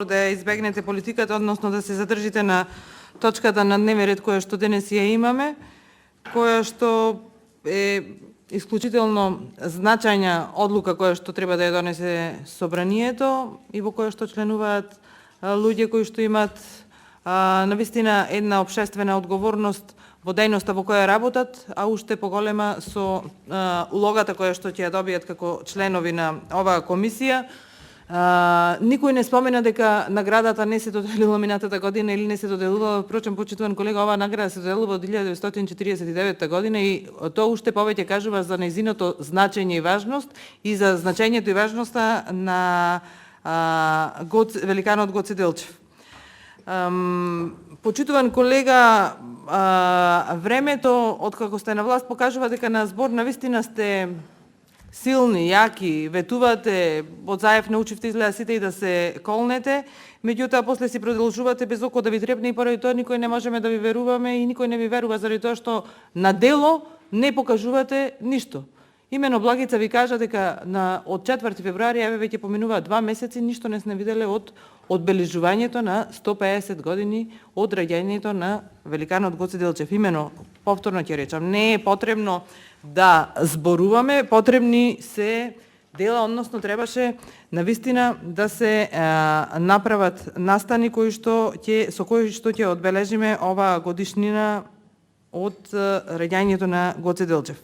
да избегнете политиката, односно да се задржите на точката на дневен ред која што денес ја имаме, која што е исклучително значајна одлука која што треба да ја донесе собранието и во која што членуваат луѓе кои што имаат навистина една општествена одговорност во дејноста во која работат, а уште поголема со улогата која што ќе ја добијат како членови на оваа комисија. Никој не спомена дека наградата не се доделила минатата година или не се доделува. Впрочем, почитуван колега, оваа награда се доделува од 1949 година и тоа уште повеќе кажува за нејзиното значење и важност и за значењето и важноста на великанот Гоце Делчев. Почитуван колега, времето откако сте на власт покажува дека на збор навистина сте силни, јаки, ветувате, од Заев научивте изгледа сите и да се колнете, меѓутоа после си продолжувате без око да ви трепне и поради тоа никој не можеме да ви веруваме и никој не ви верува заради тоа што на дело не покажувате ништо. Имено Благица ви кажа дека од 4 февруари еве веќе поминува 2 месеци, ништо не сме виделе од одбележувањето на 150 години од раѓањето на великанот Гоце Делчев. Имено, повторно ќе речам, не е потребно да зборуваме, потребни се дела, односно требаше навистина да се направат настани со кои што ќе одбележиме оваа годишнина од раѓањето на Гоце Делчев.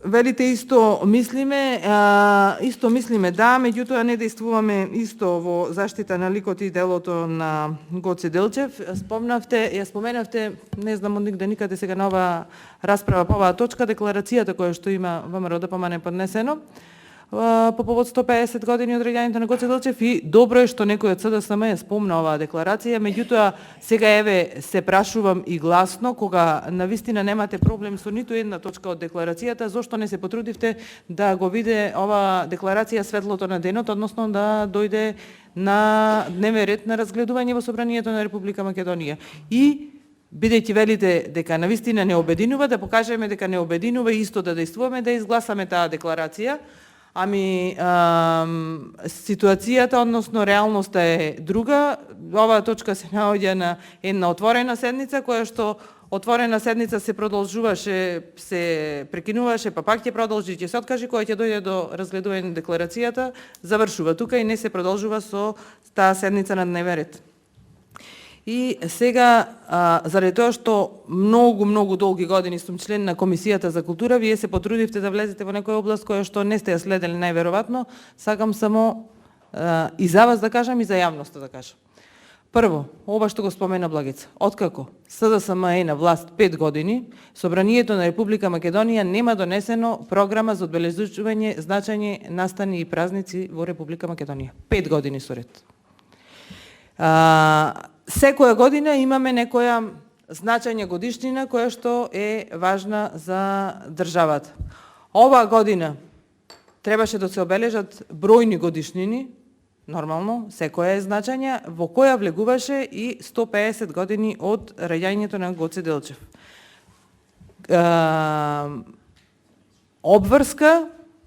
Велите исто мислиме, да, меѓутоа не действуваме исто во заштита на ликот и делото на Гоце Делчев. Ја споменавте, не знам од нигде никаде сега на оваа расправа по оваа точка, декларацијата која што има ВМРО ДПМН поднесено по повод 150 години од раѓањето на Гоце Делчев и добро е што некој од СДСМ ја спомна оваа декларација, меѓутоа сега еве се прашувам и гласно, кога навистина немате проблем со ниту една точка од декларацијата, зошто не се потрудивте да го виде оваа декларација светлото на денот, односно да дојде на дневен ред на разгледување во собранието на Република Македонија. И бидејќи велите дека навистина не обединува, да покажеме дека не обединува и исто да действуваме, да изгласаме таа декларација. Ами, ситуацијата, односно реалноста е друга. Оваа точка се наоѓа на една отворена седница, која што отворена седница се продолжуваше, се прекинуваше, па пак ќе продолжи, ќе се откажи, која ќе дојде до разгледување на декларацијата, завршува тука и не се продолжува со таа седница на дневен ред. И сега, заради тоа што многу долги години сум член на Комисијата за култура, вие се потрудивте да влезете во некоја област која што не сте ја следели најверојатно, сакам само и за вас да кажам и за јавноста да кажам. Прво, ова што го спомена Благица, откако СДСМ е на власт 5 години, Собранието на Република Македонија нема донесено програма за одбележување значајни настани и празници во Република Македонија. 5 години со ред. Секоја година имаме некоја значајна годишнина која што е важна за државата. Оваа година требаше да се обележат бројни годишнини, нормално, секоја е значајна, во која влегуваше и 150 години од раѓањето на Гоце Делчев. Обврска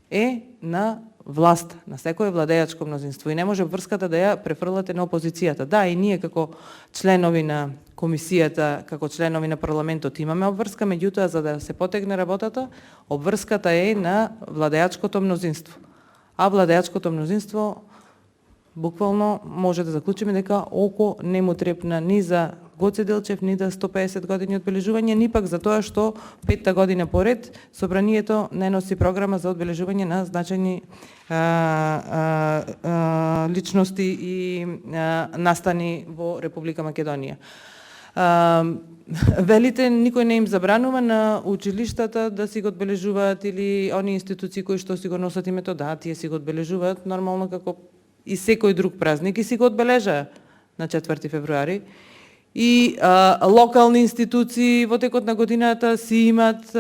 е на власт, на секое владеачко мнозинство и не може врската да ја префрлате на опозицијата. Да, и ние како членови на комисијата, како членови на парламентот имаме обврска, меѓутоа за да се потегне работата, обврската е на владеачкото мнозинство. А владеачкото мнозинство буквално може да заклучиме дека око не му трепна ни за Гоце Делчев, ни за 150 години одбележување, ни пак за тоа што 5-та година поред собранието не носи програма за одбележување на значајни личности и настани во Република Македонија. Велите, никој не им забранува на училиштата да си го одбележуваат или они институции кои што си го носат името, да, тие си го одбележуваат нормално како и секој друг празник и си го одбележаа на 4 февруари. И локални институции во текот на годината си имат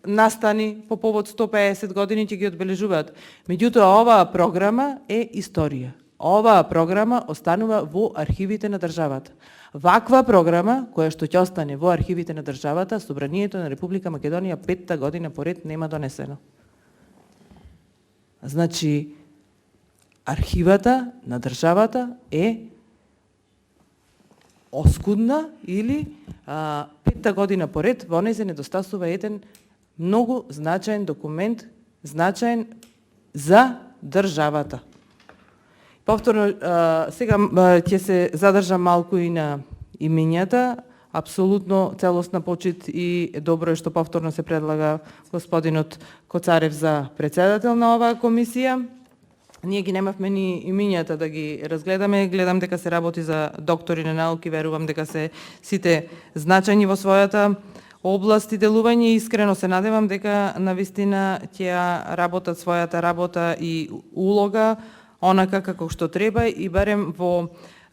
настани по повод 150 години ќе ги одбележуваат. Меѓутоа, оваа програма е историја. Оваа програма останува во архивите на државата. Ваква програма, која што ќе остане во архивите на државата, Собранието на Република Македонија 5-та година поред нема донесено. Значи, архивата на државата е оскудна или 5-та година поред во неј се недостасува еден многу значаен документ, значаен за државата. Повторно, сега ќе се задржам малку и на имињата. Апсолутно целосна почит и добро е што повторно се предлага господинот Коцарев за председател на оваа комисија. Ние ги немавме ни имињата да ги разгледаме, гледам дека се работи за доктори на науки, верувам дека се сите значајни во својата област и делување. Искрено се надевам дека навистина ќе работат својата работа и улога онака како што треба и барем во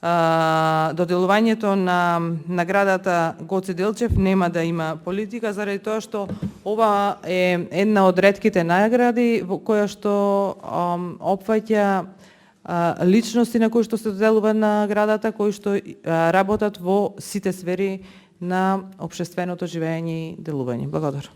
доделувањето на наградата Гоце Делчев нема да има политика, заради тоа што ова е една од ретките награди во која што опфаќа личности на кои што се доделува наградата, кои што работат во сите сфери на општественото живење и делување. Благодарам.